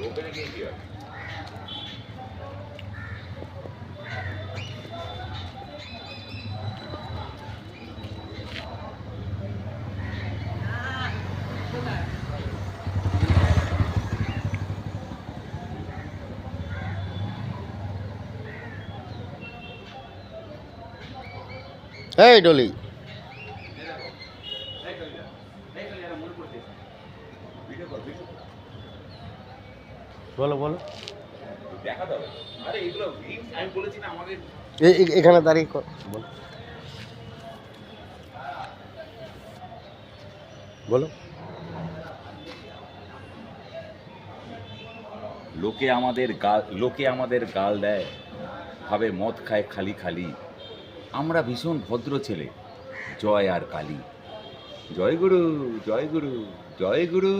ওপেনে গিয়ে কি হয়? এই ডলি বলো বলো দেখা যাবে। আরে এগুলো আমি বলেছি না আমাদের এখানে দাঁড়িয়ে বলো বলো লোকে আমাদের গাল দেয়, ভাবে মদ খায় খালি খালি। আমরা ভীষণ ভদ্র ছেলে, জয় আর কালী। জয় গুরু, জয় গুরু, জয় গুরু।